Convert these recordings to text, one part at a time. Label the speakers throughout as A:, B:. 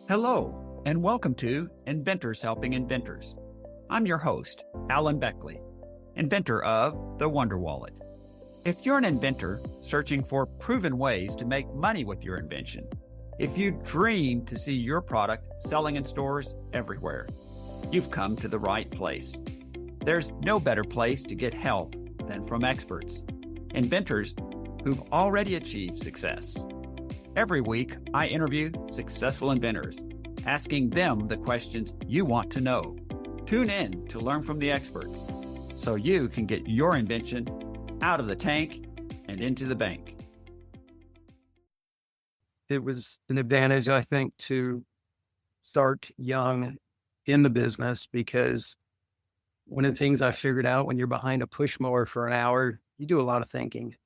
A: Hello, and welcome to Inventors Helping Inventors. I'm your host, Alan Beckley, inventor of the Wonder Wallet. If you're an inventor searching for proven ways to make money with your invention, if you dream to see your product selling in stores everywhere, you've come to the right place. There's no better place to get help than from experts, inventors who've already achieved success. Every week, I interview successful inventors, asking them the questions you want to know. Tune in to learn from the experts so you can get your invention out of the tank and into the bank.
B: It was an advantage, I think, to start young in the business, because one of the things I figured out when you're behind a push mower for an hour, you do a lot of thinking.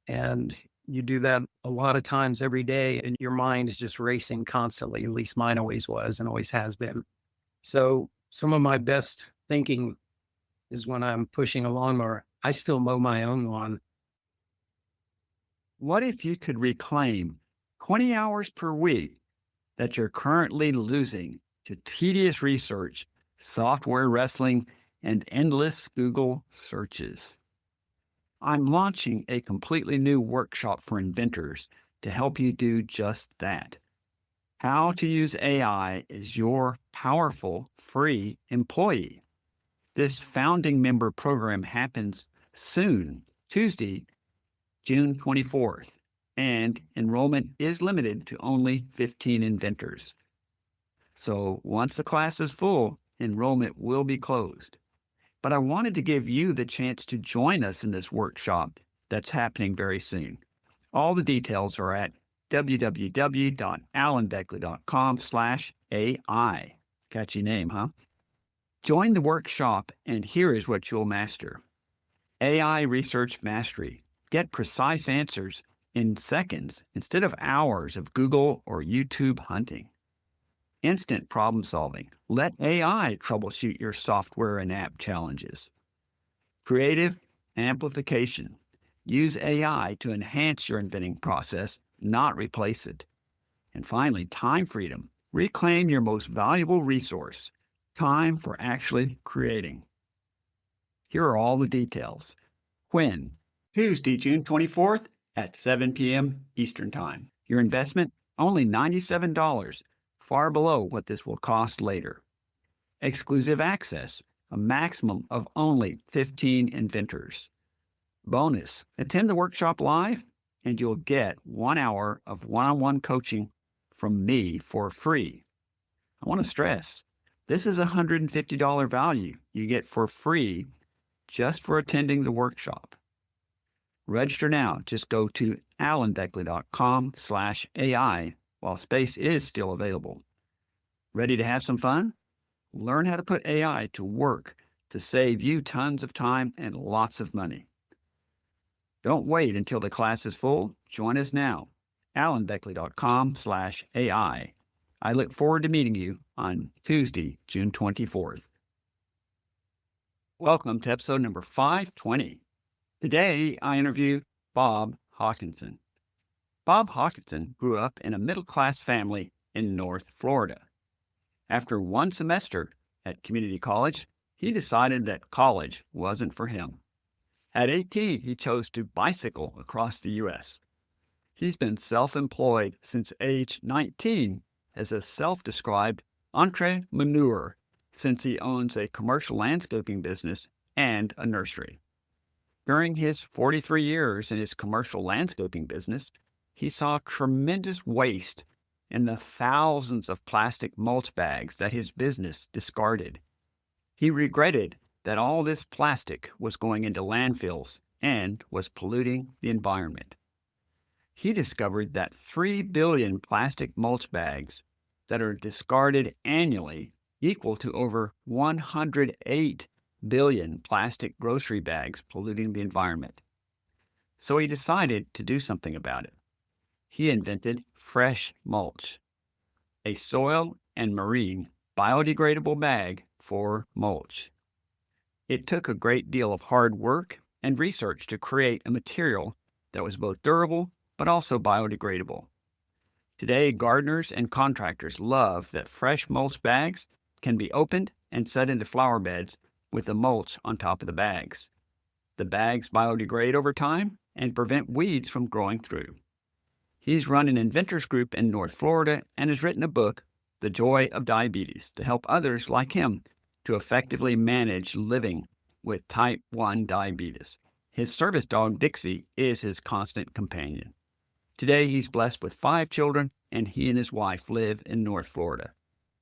B: And you do that a lot of times every day, and your mind is just racing constantly. At least mine always was and always has been. So some of my best thinking is when I'm pushing a lawnmower. I still mow my own lawn.
A: What if you could reclaim 20 hours per week that you're currently losing to tedious research, software wrestling, and endless Google searches? I'm launching a completely new workshop for inventors to help you do just that. How to use AI as your powerful, free employee. This founding member program happens soon, Tuesday, June 24th, and enrollment is limited to only 15 inventors. So once the class is full, enrollment will be closed. But I wanted to give you the chance to join us in this workshop that's happening very soon. All the details are at www.alanbeckley.com/AI. Catchy name, huh? Join the workshop, and here is what you'll master. AI research mastery. Get precise answers in seconds instead of hours of Google or YouTube hunting. Instant problem solving. Let AI troubleshoot your software and app challenges. Creative amplification. Use AI to enhance your inventing process, not replace it. And finally, time freedom. Reclaim your most valuable resource, time for actually creating. Here are all the details. When? Tuesday, June 24th at 7 p.m. Eastern Time. Your investment? Only $97. Far below what this will cost later. Exclusive access, a maximum of only 15 inventors. Bonus, attend the workshop live and you'll get 1 hour of one-on-one coaching from me for free. I want to stress, this is a $150 value you get for free just for attending the workshop. Register now. Just go to alanbeckley.com/AI while space is still available. Ready to have some fun? Learn how to put AI to work to save you tons of time and lots of money. Don't wait until the class is full. Join us now. alanbeckley.com/AI. I look forward to meeting you on Tuesday, June 24th. Welcome to episode number 520. Today, I interview Bob Hawkinson. Bob Hawkinson grew up in a middle-class family in North Florida. After one semester at community college, he decided that college wasn't for him. At 18, he chose to bicycle across the U.S. He's been self-employed since age 19 as a self-described entrepreneur, since he owns a commercial landscaping business and a nursery. During his 43 years in his commercial landscaping business, he saw tremendous waste in the thousands of plastic mulch bags that his business discarded. He regretted that all this plastic was going into landfills and was polluting the environment. He discovered that 3 billion plastic mulch bags that are discarded annually equal to over 108 billion plastic grocery bags polluting the environment. So he decided to do something about it. He invented fresh mulch, a soil and marine biodegradable bag for mulch. It took a great deal of hard work and research to create a material that was both durable but also biodegradable. Today, gardeners and contractors love that fresh mulch bags can be opened and set into flower beds with the mulch on top of the bags. The bags biodegrade over time and prevent weeds from growing through. He's run an inventors group in North Florida and has written a book, The Joy of Diabetes, to help others like him to effectively manage living with type 1 diabetes. His service dog, Dixie, is his constant companion. Today, he's blessed with 5 children, and he and his wife live in North Florida.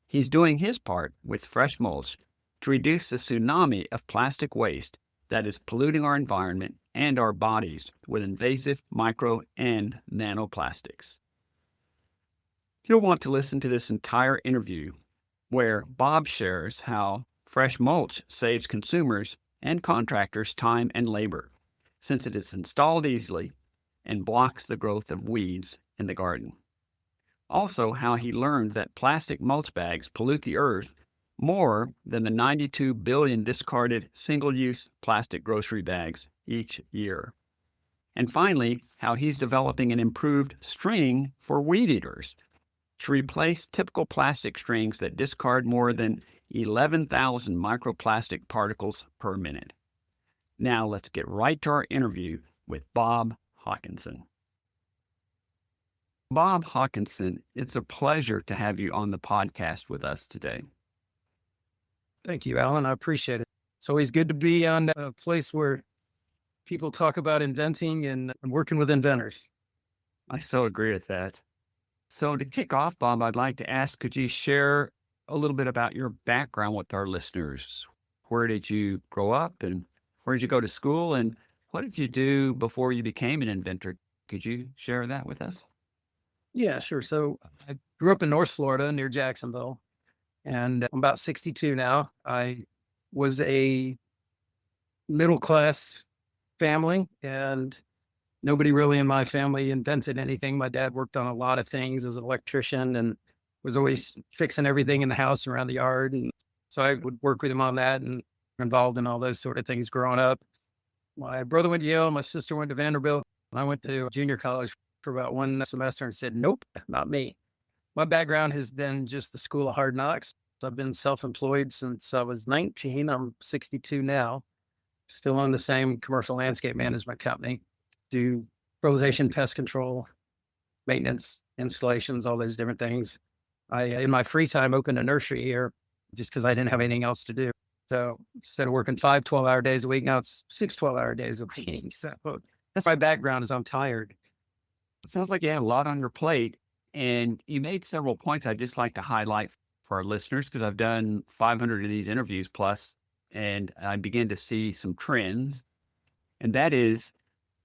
A: He's doing his part with fresh mulch to reduce the tsunami of plastic waste that is polluting our environment and our bodies with invasive micro and nanoplastics. You'll want to listen to this entire interview where Bob shares how fresh mulch saves consumers and contractors time and labor, since it is installed easily and blocks the growth of weeds in the garden. Also, how he learned that plastic mulch bags pollute the earth more than the 92 billion discarded single-use plastic grocery bags each year. And finally, how he's developing an improved string for weed eaters to replace typical plastic strings that discard more than 11,000 microplastic particles per minute. Now let's get right to our interview with Bob Hawkinson. Bob Hawkinson, it's a pleasure to have you on the podcast with us today.
B: Thank you, Alan. I appreciate it. It's always good to be on a place where people talk about inventing and working with inventors.
A: I so agree with that. So to kick off, Bob, I'd like to ask, could you share a little bit about your background with our listeners? Where did you grow up and where did you go to school and what did you do before you became an inventor? Could you share that with us?
B: Yeah, sure. So I grew up in North Florida near Jacksonville, and I'm about 62 now. I was a middle class family, and nobody really in my family invented anything. My dad worked on a lot of things as an electrician and was always fixing everything in the house and around the yard. And so I would work with him on that and involved in all those sort of things growing up. My brother went to Yale, my sister went to Vanderbilt. I went to junior college for about one semester and said, nope, not me. My background has been just the school of hard knocks. I've been self-employed since I was 19. I'm 62 now, still on the same commercial landscape management company. Do fertilization, pest control, maintenance, installations, all those different things. I, in my free time, opened a nursery here just because I didn't have anything else to do. So instead of working 5 12-hour days a week, now it's 6 12-hour days a week. So that's my background is I'm tired.
A: It sounds like you have a lot on your plate and you made several points I'd just like to highlight for our listeners because I've done 500 of these interviews plus, and I begin to see some trends. And that is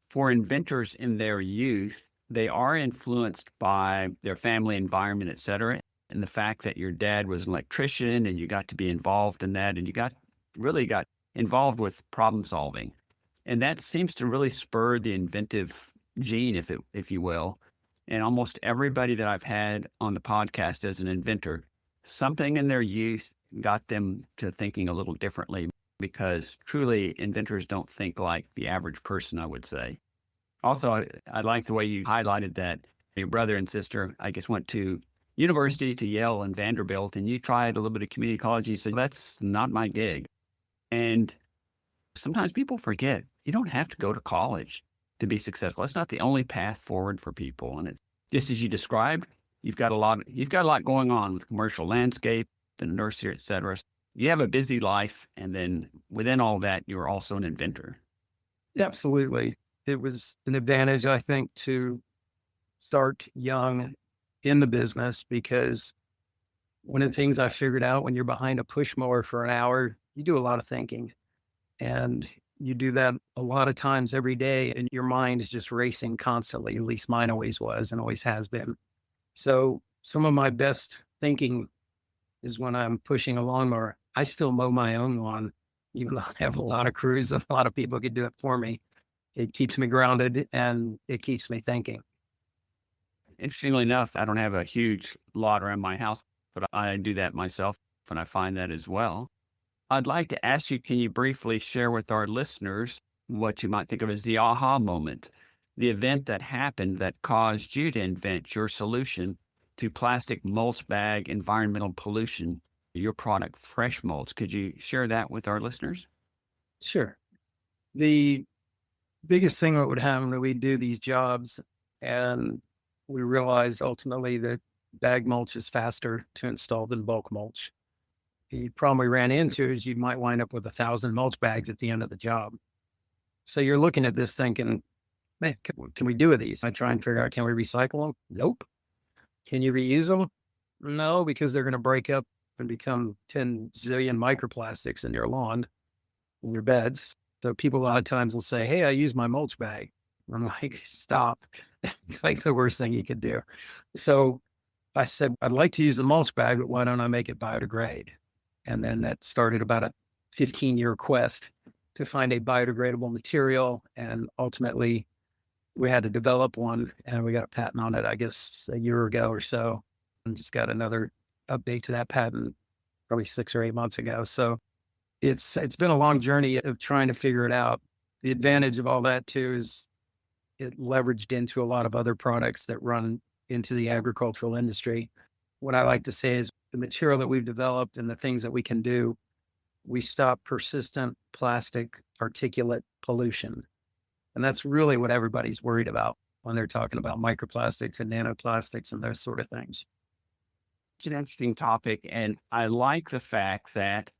A: for inventors in their youth, they are influenced by their family environment, et cetera. And the fact that your dad was an electrician and you got to be involved in that and you really got involved with problem solving. And that seems to really spur the inventive gene, if you will. And almost everybody that I've had on the podcast as an inventor, something in their youth got them to thinking a little differently because truly inventors don't think like the average person, I would say. Also, I like the way you highlighted that your brother and sister, I guess, went to university, to Yale and Vanderbilt, and you tried a little bit of community college. You said, that's not my gig. And sometimes people forget you don't have to go to college to be successful. That's not the only path forward for people. And it's just as you described, you've got a lot going on with commercial landscape, the nursery, et cetera. You have a busy life. And then within all that, you're also an inventor.
B: Absolutely. It was an advantage, I think, to start young in the business because one of the things I figured out when you're behind a push mower for an hour, you do a lot of thinking. And you do that a lot of times every day, and your mind is just racing constantly. At least mine always was and always has been. So some of my best thinking is when I'm pushing a lawnmower. I still mow my own lawn, even though I have a lot of crews. A lot of people could do it for me. It keeps me grounded and it keeps me thinking.
A: Interestingly enough, I don't have a huge lot around my house, but I do that myself and I find that as well. I'd like to ask you, can you briefly share with our listeners what you might think of as the aha moment, the event that happened that caused you to invent your solution to plastic mulch bag environmental pollution, your product, Fresh Mulch. Could you share that with our listeners?
B: Sure. The biggest thing that would happen when we do these jobs, and we realize ultimately that bag mulch is faster to install than bulk mulch. The problem we ran into is you might wind up with 1,000 mulch bags at the end of the job. So you're looking at this thinking, man, can we do with these? I try and figure out, can we recycle them? Nope. Can you reuse them? No, because they're going to break up and become 10 zillion microplastics in your lawn, in your beds. So people a lot of times will say, hey, I use my mulch bag. I'm like, stop. It's like the worst thing you could do. So I said, I'd like to use the mulch bag, but why don't I make it biodegrade? And then that started about a 15-year quest to find a biodegradable material. And ultimately, we had to develop one, and we got a patent on it, I guess, a year ago or so, and just got another update to that patent probably 6 or 8 months ago. So it's been a long journey of trying to figure it out. The advantage of all that too is it leveraged into a lot of other products that run into the agricultural industry. What I like to say is the material that we've developed and the things that we can do, we stop persistent plastic particulate pollution. And that's really what everybody's worried about when they're talking about microplastics and nanoplastics and those sort of things.
A: It's an interesting topic. And I like the fact that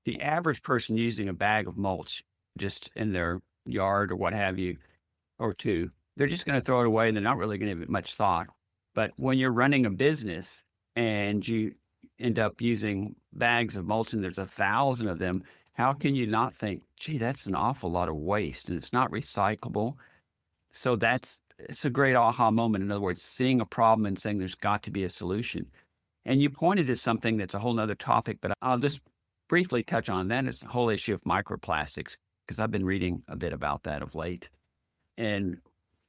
A: the average person using a bag of mulch just in their yard or what have you, or two, they're just going to throw it away and they're not really going to give it much thought. But when you're running a business and you end up using bags of mulch and there's 1,000 of them, how can you not think, gee, that's an awful lot of waste and it's not recyclable? So it's a great aha moment. In other words, seeing a problem and saying there's got to be a solution. And you pointed to something that's a whole nother topic, but I'll just briefly touch on that. It's the whole issue of microplastics, because I've been reading a bit about that of late. And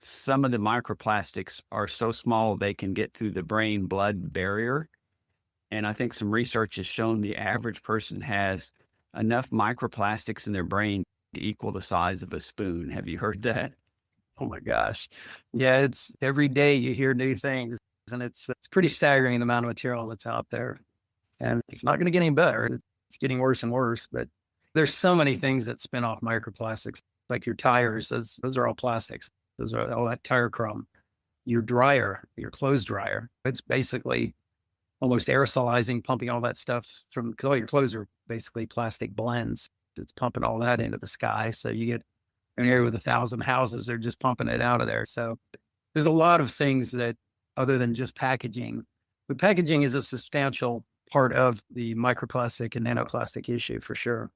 A: some of the microplastics are so small they can get through the brain-blood barrier. And I think some research has shown the average person has enough microplastics in their brain to equal the size of a spoon. Have you heard that?
B: Oh my gosh. Yeah, it's every day you hear new things, and it's pretty staggering the amount of material that's out there. And it's not going to get any better. It's getting worse and worse, but there's so many things that spin off microplastics, like your tires. Those are all plastics. Those are all that tire crumb. Your dryer, your clothes dryer, it's basically almost aerosolizing, pumping all that stuff from, because all your clothes are basically plastic blends. It's pumping all that into the sky. So you get an area with 1,000 houses, they're just pumping it out of there. So there's a lot of things that, other than just packaging, but packaging is a substantial part of the microplastic and nanoplastic issue for sure.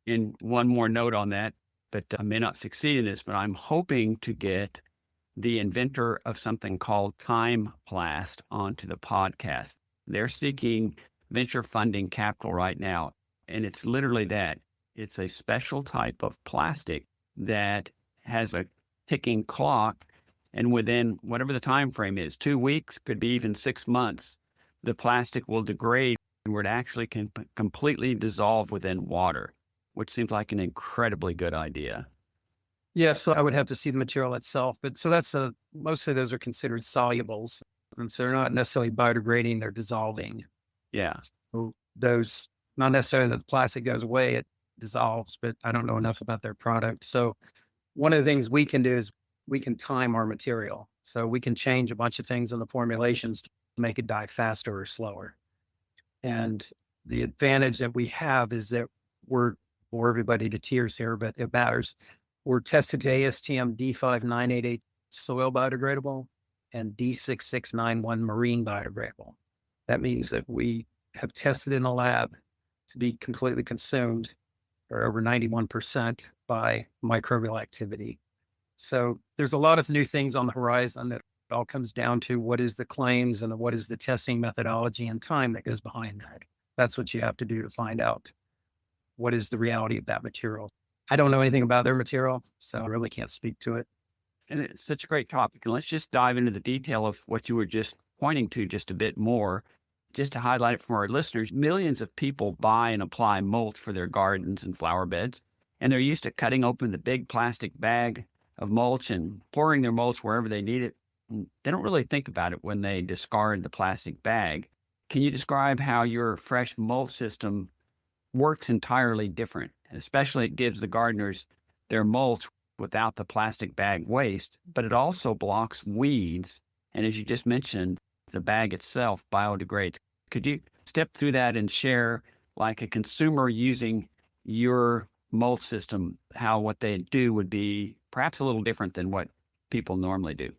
A: And one more note on that, but I may not succeed in this, but I'm hoping to get the inventor of something called Time Plast onto the podcast. They're seeking venture funding capital right now. And it's literally that. It's a special type of plastic that has a ticking clock. And within whatever the time frame is, 2 weeks, could be even 6 months, the plastic will degrade where it actually can completely dissolve within water, which seems like an incredibly good idea.
B: Yeah, so I would have to see the material itself, but so that's mostly those are considered solubles. And so they're not necessarily biodegrading, they're dissolving.
A: Yeah.
B: So those, not necessarily that the plastic goes away, it dissolves, but I don't know enough about their product. So one of the things we can do is we can time our material. So we can change a bunch of things in the formulations to make it die faster or slower. And the advantage that we have is that we're, bore everybody to tears here, but it matters. We're tested to ASTM D5988 soil biodegradable and D6691 marine biodegradable. That means that we have tested in a lab to be completely consumed, or over 91%, by microbial activity. So there's a lot of new things on the horizon that all comes down to what is the claims and what is the testing methodology and time that goes behind that. That's what you have to do to find out what is the reality of that material. I don't know anything about their material, so I really can't speak to it.
A: And it's such a great topic. And let's just dive into the detail of what you were just pointing to just a bit more. Just to highlight it for our listeners, millions of people buy and apply mulch for their gardens and flower beds, and they're used to cutting open the big plastic bag of mulch and pouring their mulch wherever they need it. they don't really think about it when they discard the plastic bag. Can you describe how your fresh mulch system works entirely different? Especially it gives the gardeners their mulch without the plastic bag waste, but it also blocks weeds. And as you just mentioned, the bag itself biodegrades. Could you step through that and share, like a consumer using your mulch system, how what they do would be perhaps a little different than what people normally do?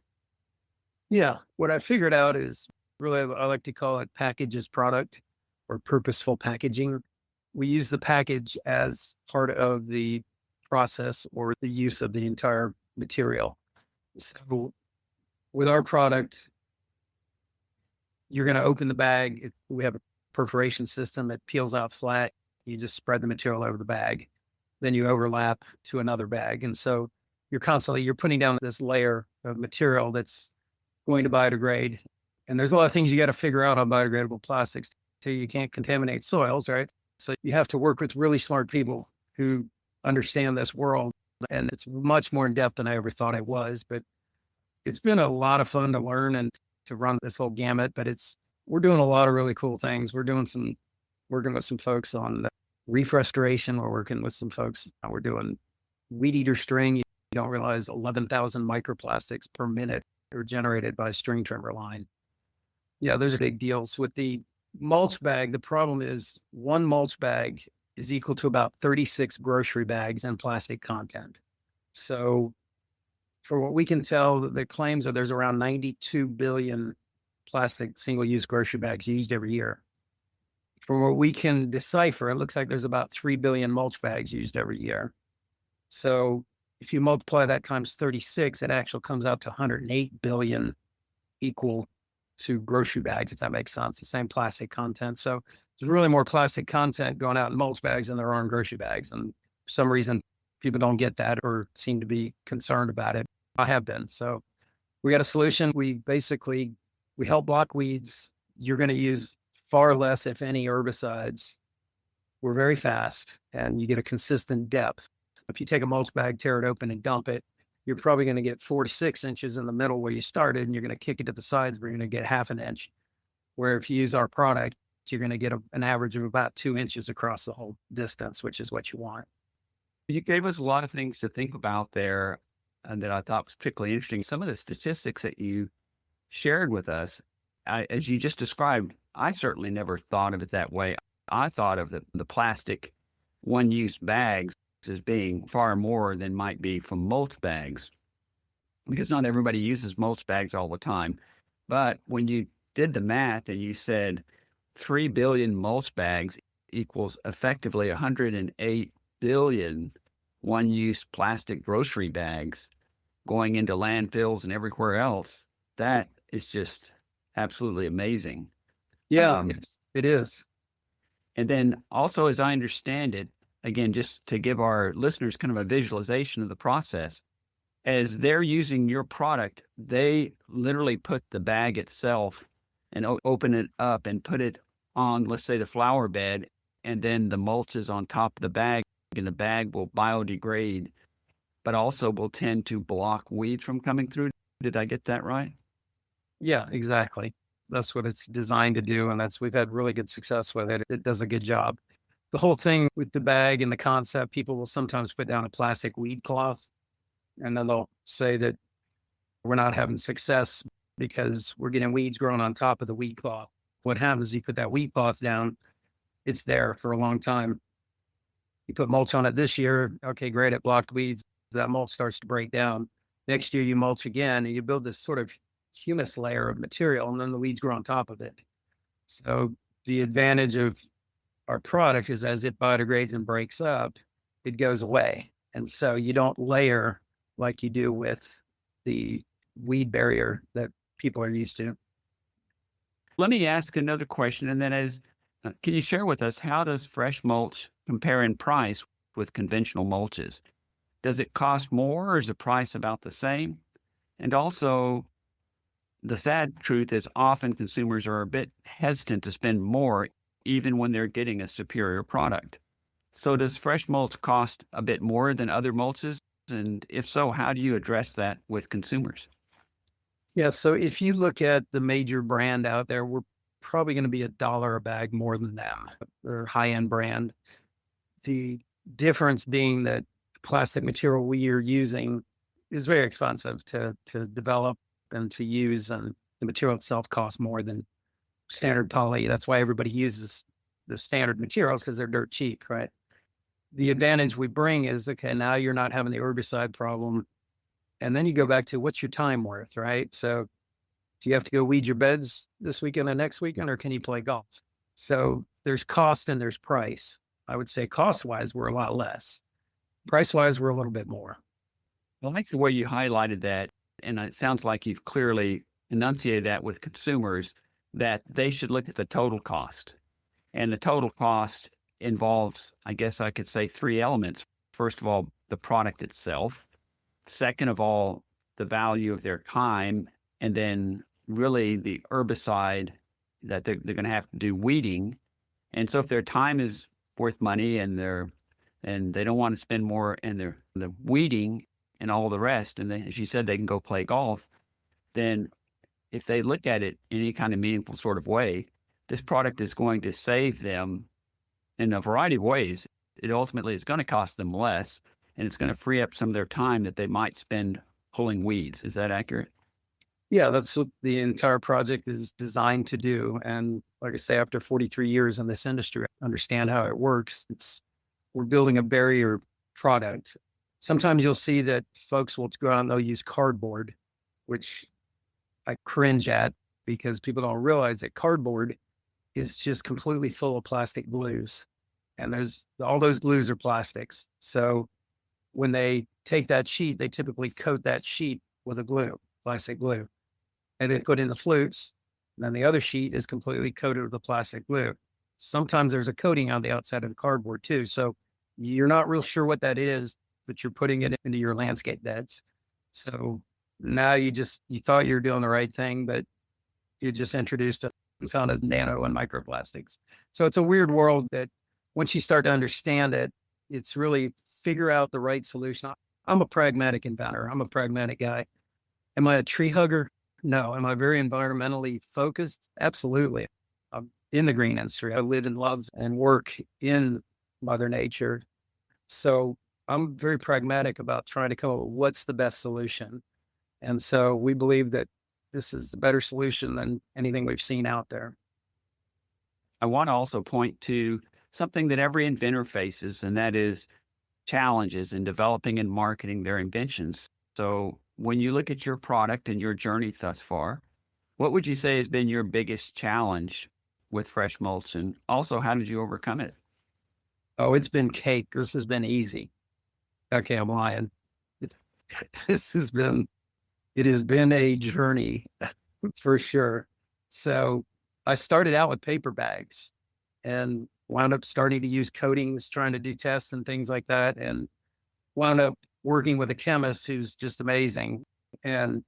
B: Yeah. What I figured out is really, I like to call it package as product or purposeful packaging. We use the package as part of the process or the use of the entire material. So with our product, you're going to open the bag. We have a perforation system that peels out flat. You just spread the material over the bag. Then you overlap to another bag. And so you're putting down this layer of material that's going to biodegrade. And there's a lot of things you got to figure out on biodegradable plastics. So you can't contaminate soils, right? So you have to work with really smart people who understand this world. And it's much more in depth than I ever thought it was. But it's been a lot of fun to learn and to run this whole gamut. But we're doing a lot of really cool things. Working with some folks on the reef restoration. We're working with some folks. We're doing weed eater string. You don't realize 11,000 microplastics per minute are generated by a string trimmer line. Yeah, those are big deals. With the mulch bag, the problem is one mulch bag is equal to about 36 grocery bags and plastic content. So for what we can tell, the claims are there's around 92 billion plastic single-use grocery bags used every year. From what we can decipher, it looks like there's about 3 billion mulch bags used every year. So if you multiply that times 36, it actually comes out to 108 billion equal to grocery bags, if that makes sense, the same plastic content. So there's really more plastic content going out in mulch bags than there are in grocery bags. And for some reason, people don't get that or seem to be concerned about it. I have been. So we got a solution. We help block weeds. You're going to use far less, if any, herbicides. We're very fast and you get a consistent depth. If you take a mulch bag, tear it open and dump it, you're probably going to get 4 to 6 inches in the middle where you started, and you're going to kick it to the sides where you're going to get half an inch. Where if you use our product, you're going to get an average of about 2 inches across the whole distance, which is what you want.
A: You gave us a lot of things to think about there and that I thought was particularly interesting. Some of the statistics that you shared with us, as you just described, I certainly never thought of it that way. I thought of the plastic one-use bags as being far more than might be from mulch bags, because not everybody uses mulch bags all the time. But when you did the math and you said 3 billion mulch bags equals effectively 108 billion one-use plastic grocery bags going into landfills and everywhere else, that is just absolutely amazing.
B: Yeah, it is.
A: And then also, as I understand it, again, just to give our listeners kind of a visualization of the process, as they're using your product, they literally put the bag itself and open it up and put it on, let's say, the flower bed, and then the mulch is on top of the bag, and the bag will biodegrade, but also will tend to block weeds from coming through. Did I get that right?
B: Yeah, exactly. That's what it's designed to do. And we've had really good success with it. It does a good job. The whole thing with the bag and the concept, people will sometimes put down a plastic weed cloth and then they'll say that we're not having success because we're getting weeds growing on top of the weed cloth. What happens is you put that weed cloth down, it's there for a long time. You put mulch on it this year, okay, great, it blocked weeds. That mulch starts to break down. Next year you mulch again and you build this sort of humus layer of material and then the weeds grow on top of it. So the advantage of our product is as it biodegrades and breaks up, it goes away. And so you don't layer like you do with the weed barrier that people are used to.
A: Let me ask another question, and that is, can you share with us, how does fresh mulch compare in price with conventional mulches? Does it cost more, or is the price about the same? And also, the sad truth is often consumers are a bit hesitant to spend more even when they're getting a superior product. So does fresh mulch cost a bit more than other mulches? And if so, how do you address that with consumers?
B: Yeah. So if you look at the major brand out there, we're probably going to be $1 a bag more than them. They're high end brand. The difference being that plastic material we are using is very expensive to develop and to use, and the material itself costs more than standard poly. That's why everybody uses the standard materials, because they're dirt cheap, right? The advantage we bring is, okay, now you're not having the herbicide problem. And then you go back to, what's your time worth, right? So do you have to go weed your beds this weekend and next weekend, or can you play golf? So there's cost and there's price. I would say cost wise, we're a lot less. Price wise, we're a little bit more.
A: I like the way you highlighted that. And it sounds like you've clearly enunciated that with consumers, that they should look at the total cost. And the total cost involves, I guess I could say, three elements. First of all, the product itself. Second of all, the value of their time. And then really the herbicide that they're going to have to do weeding. And so if their time is worth money and they don't want to spend more in the weeding and all the rest, and as you said, they can go play golf, then if they look at it in any kind of meaningful sort of way, this product is going to save them in a variety of ways. It ultimately is going to cost them less, and it's going to free up some of their time that they might spend pulling weeds. Is that accurate?
B: Yeah, that's what the entire project is designed to do. And like I say, after 43 years in this industry, I understand how it works. We're building a barrier product. Sometimes you'll see that folks will go out and they'll use cardboard, which I cringe at, because people don't realize that cardboard is just completely full of plastic glues. And all those glues are plastics. So when they take that sheet, they typically coat that sheet with a glue, plastic glue, and they put in the flutes. And then the other sheet is completely coated with the plastic glue. Sometimes there's a coating on the outside of the cardboard too. So you're not real sure what that is, but you're putting it into your landscape beds. So now you thought you were doing the right thing, but you just introduced a ton of nano and microplastics. So it's a weird world that once you start to understand it, it's really figure out the right solution. I'm a pragmatic inventor. I'm a pragmatic guy. Am I a tree hugger? No. Am I very environmentally focused? Absolutely. I'm in the green industry. I live and love and work in Mother Nature. So I'm very pragmatic about trying to come up with what's the best solution. And so we believe that this is the better solution than anything we've seen out there.
A: I want to also point to something that every inventor faces, and that is challenges in developing and marketing their inventions. So when you look at your product and your journey thus far, what would you say has been your biggest challenge with fresh mulch? And also, how did you overcome it?
B: Oh, it's been cake. This has been easy. Okay, I'm lying. This has been, it has been a journey for sure. So I started out with paper bags and wound up starting to use coatings, trying to do tests and things like that. And wound up working with a chemist who's just amazing. And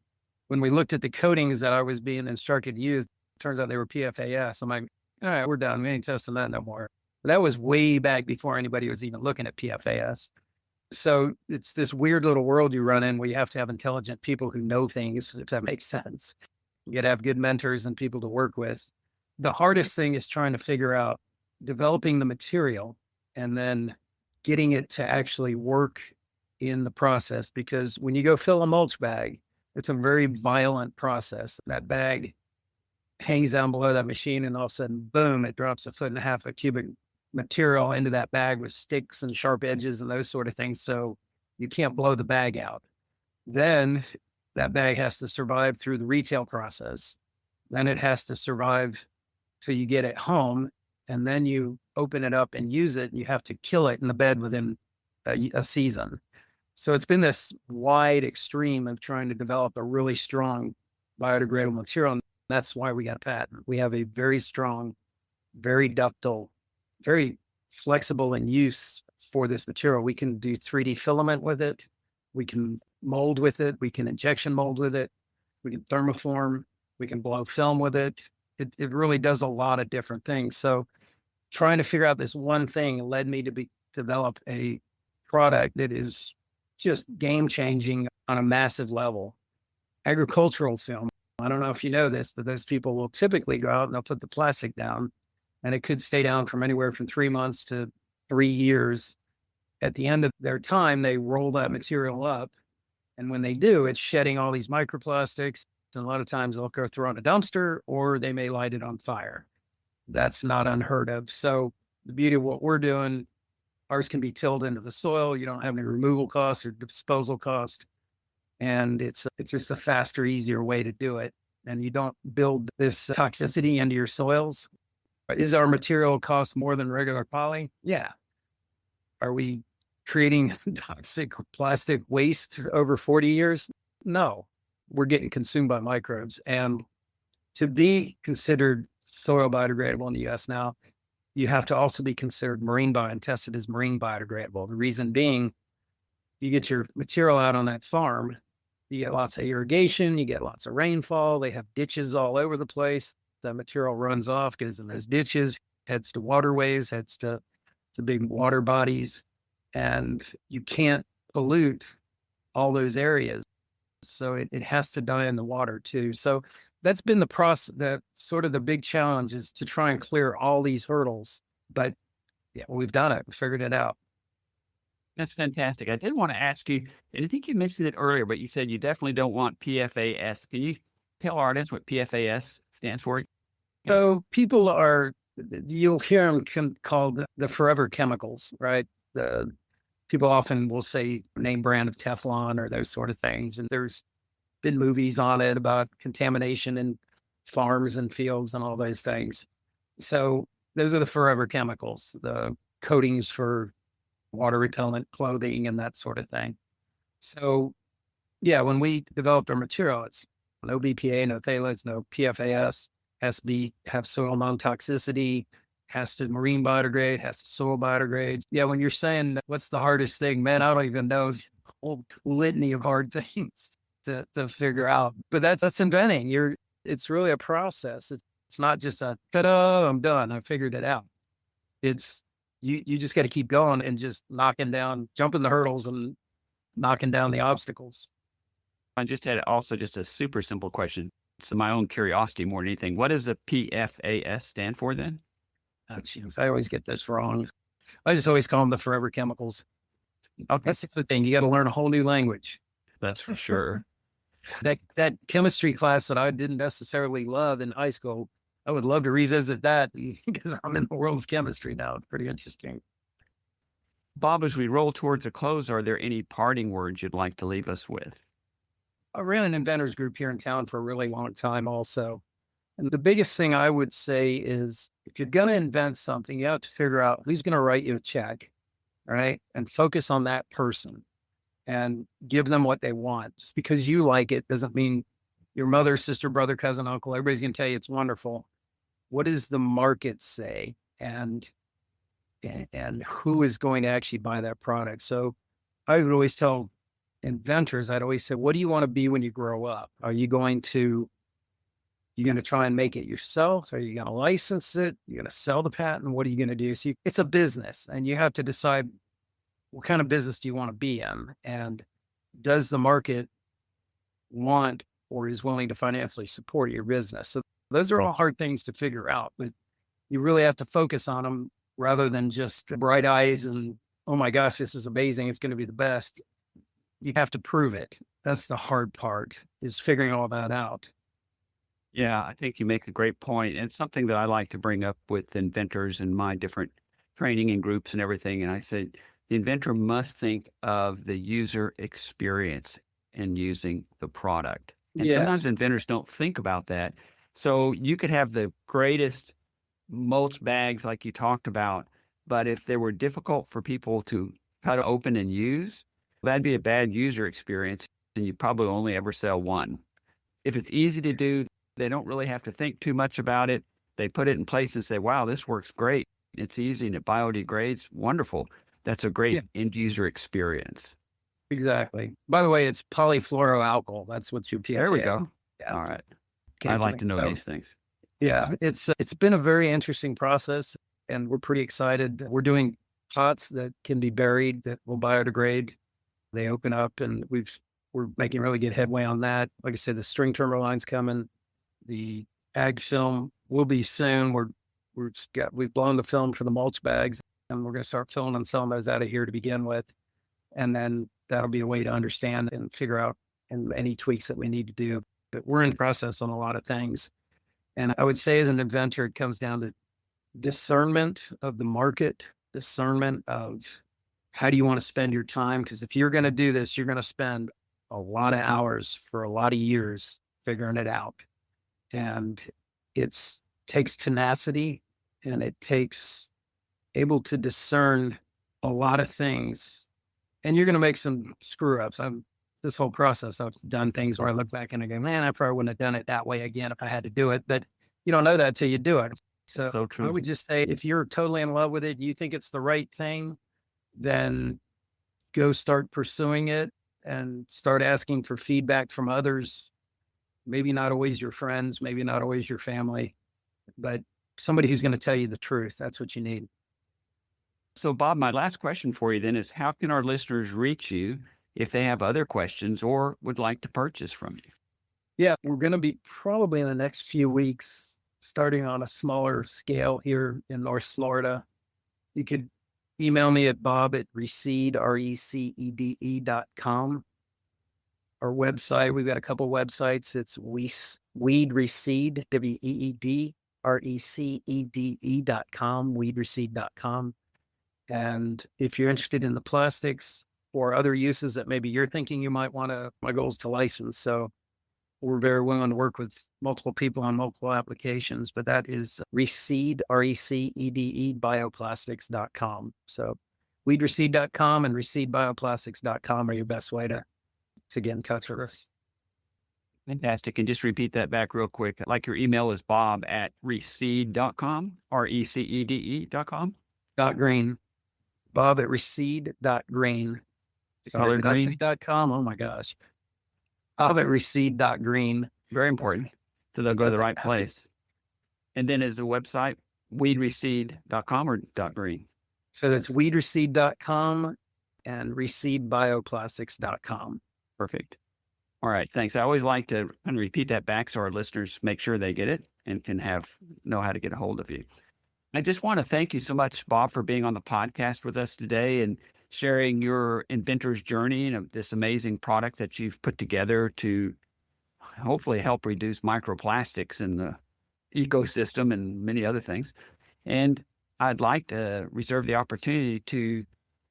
B: when we looked at the coatings that I was being instructed to use, turns out they were PFAS. I'm like, all right, we're done. We ain't testing that no more. But that was way back before anybody was even looking at PFAS. So it's this weird little world you run in where you have to have intelligent people who know things, if that makes sense. You got to have good mentors and people to work with. The hardest thing is trying to figure out developing the material and then getting it to actually work in the process. Because when you go fill a mulch bag, it's a very violent process. That bag hangs down below that machine and all of a sudden, boom, it drops 1.5 feet of cubic material into that bag with sticks and sharp edges and those sort of things. So you can't blow the bag out. Then that bag has to survive through the retail process. Then it has to survive till you get it home. And then you open it up and use it. And you have to kill it in the bed within a season. So it's been this wide extreme of trying to develop a really strong biodegradable material. And that's why we got a patent. We have a very strong, very ductile, very flexible in use for this material. We can do 3D filament with it. We can mold with it. We can injection mold with it. We can thermoform. We can blow film with it. It really does a lot of different things. So trying to figure out this one thing led me to develop a product that is just game changing on a massive level. Agricultural film. I don't know if you know this, but those people will typically go out and they'll put the plastic down, and it could stay down from anywhere from 3 months to 3 years. At the end of their time, they roll that material up. And when they do, it's shedding all these microplastics. And a lot of times they'll go throw it in a dumpster or they may light it on fire. That's not unheard of. So the beauty of what we're doing, ours can be tilled into the soil. You don't have any removal costs or disposal cost. And it's just a faster, easier way to do it. And you don't build this toxicity into your soils. Is our material cost more than regular poly? Yeah. Are we creating toxic plastic waste over 40 years? No, we're getting consumed by microbes. And to be considered soil biodegradable in the US now, you have to also be considered marine bio and tested as marine biodegradable. The reason being, you get your material out on that farm, you get lots of irrigation, you get lots of rainfall, they have ditches all over the place. The material runs off, goes in those ditches, heads to waterways, heads to big water bodies, and you can't pollute all those areas. So it has to die in the water too. So that's been the process, the sort of the big challenge is to try and clear all these hurdles. But yeah, we've done it. We figured it out.
A: That's fantastic. I did want to ask you, and I think you mentioned it earlier, but you said you definitely don't want PFAS. Can you tell our audience what PFAS stands for?
B: So people are, you'll hear them called the forever chemicals, right? The people often will say name brand of Teflon or those sort of things. And there's been movies on it about contamination in farms and fields and all those things. So those are the forever chemicals, the coatings for water repellent clothing and that sort of thing. So yeah, when we developed our material, it's no BPA, no phthalates, no PFAS, has to have soil non-toxicity, has to marine biodegrade, has to soil biodegrade. Yeah, when you're saying what's the hardest thing, man, I don't even know the whole litany of hard things to figure out. But that's inventing. It's really a process. It's not just a ta-da, I'm done. I figured it out. It's you just got to keep going and just knocking down, jumping the hurdles and knocking down the obstacles.
A: I just had also just a super simple question. It's my own curiosity more than anything. What does a PFAS stand for then?
B: Oh, geez, I always get this wrong. I just always call them the forever chemicals.
A: Okay,
B: That's the good thing. You got to learn a whole new language.
A: that's for sure.
B: That chemistry class that I didn't necessarily love in high school, I would love to revisit that because I'm in the world of chemistry now. It's pretty interesting.
A: Bob, as we roll towards a close, are there any parting words you'd like to leave us with?
B: I ran an inventors group here in town for a really long time also. And the biggest thing I would say is if you're going to invent something, you have to figure out who's going to write you a check, right? And focus on that person and give them what they want. Just because you like it doesn't mean your mother, sister, brother, cousin, uncle, everybody's going to tell you it's wonderful. What does the market say? And who is going to actually buy that product? So I would always tell inventors, I'd always say, what do you want to be when you grow up? Are you going to try and make it yourself? Are you going to license it? You're going to sell the patent? What are you going to do? So it's a business and you have to decide what kind of business do you want to be in? And does the market want or is willing to financially support your business? So those are all hard things to figure out, but you really have to focus on them rather than just bright eyes and, oh my gosh, this is amazing. It's going to be the best. You have to prove it. That's the hard part, is figuring all that out.
A: Yeah, I think you make a great point. And it's something that I like to bring up with inventors and my different training and groups and everything. And I said, the inventor must think of the user experience in using the product. And sometimes
B: Yes.
A: inventors don't think about that. So you could have the greatest mulch bags like you talked about, but if they were difficult for people to try to open and use, that'd be a bad user experience, and you probably only ever sell one. If it's easy to do, they don't really have to think too much about it. They put it in place and say, wow, this works great. It's easy and it biodegrades. Wonderful. That's a great
B: Yeah,
A: end user experience.
B: exactly. By the way, it's polyfluoroalkyl. That's what your
A: There we
B: PFA.
A: go.
B: Yeah.
A: All right. I
B: Can't
A: like
B: blame
A: to know
B: so.
A: these things.
B: Yeah, it's been a very interesting process and we're pretty excited. We're doing pots that can be buried that will biodegrade. They open up and we're we're making really good headway on that. Like I said, the string timberline's coming. The ag film will be soon. We've blown the film for the mulch bags, and we're going to start filling and selling those out of here to begin with. And then that'll be a way to understand and figure out any tweaks that we need to do. But we're in process on a lot of things. And I would say as an inventor, it comes down to discernment of the market, discernment of how do you want to spend your time? Because if you're going to do this, you're going to spend a lot of hours for a lot of years figuring it out. And it takes tenacity, and it takes able to discern a lot of things. And you're going to make some screw ups. This whole process, I've done things where I look back and I go, man, I probably wouldn't have done it that way again if I had to do it. But you don't know that till you do it. So
A: true.
B: I would just say, if you're totally in love with it, you think it's the right thing, then go start pursuing it and start asking for feedback from others. Maybe not always your friends, maybe not always your family, but somebody who's going to tell you the truth. That's what you need.
A: So, Bob, my last question for you then is, how can our listeners reach you if they have other questions or would like to purchase from you?
B: Yeah, we're going to be probably in the next few weeks starting on a smaller scale here in North Florida. You could email me at bob@recede, RECEDE.com. Our website, we've got a couple websites. It's Weed Recede, WEED, RECEDE.com, weedrecede.com. And if you're interested in the plastics or other uses that maybe you're thinking you might want to, my goal is to license. So we're very willing to work with multiple people on multiple applications, but that is Recede, RECEDE, bioplastics.com. So weedrecede.com and resedebioplastics.com are your best way to get in touch with us.
A: Fantastic. And just repeat that back real quick. Like, your email is bob@recede.com, RECEDE.com.
B: .green. Bob@recede.green.
A: Color green.
B: .com. Oh my gosh. Bob@recede.green.
A: Very important. So they'll go to the right place. And then is the website weedrecede.com or .green?
B: So that's weedrecede.com and resedebioplastics.com.
A: Perfect. All right. Thanks. I always like to kind of repeat that back so our listeners make sure they get it and can know how to get a hold of you. I just want to thank you so much, Bob, for being on the podcast with us today and sharing your inventor's journey and this amazing product that you've put together to hopefully help reduce microplastics in the ecosystem and many other things. And I'd like to reserve the opportunity to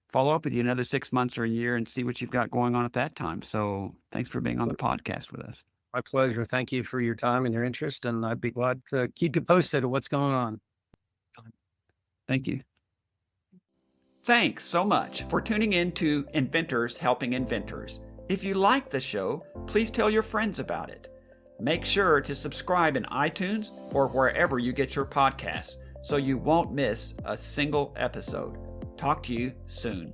A: follow up with you another 6 months or a year and see what you've got going on at that time. So thanks for being on the podcast with us.
B: My pleasure. Thank you for your time and your interest. And I'd be glad to keep you posted of what's going on.
A: Thank you. Thanks so much for tuning in to Inventors Helping Inventors. If you like the show, please tell your friends about it. Make sure to subscribe in iTunes or wherever you get your podcasts so you won't miss a single episode. Talk to you soon.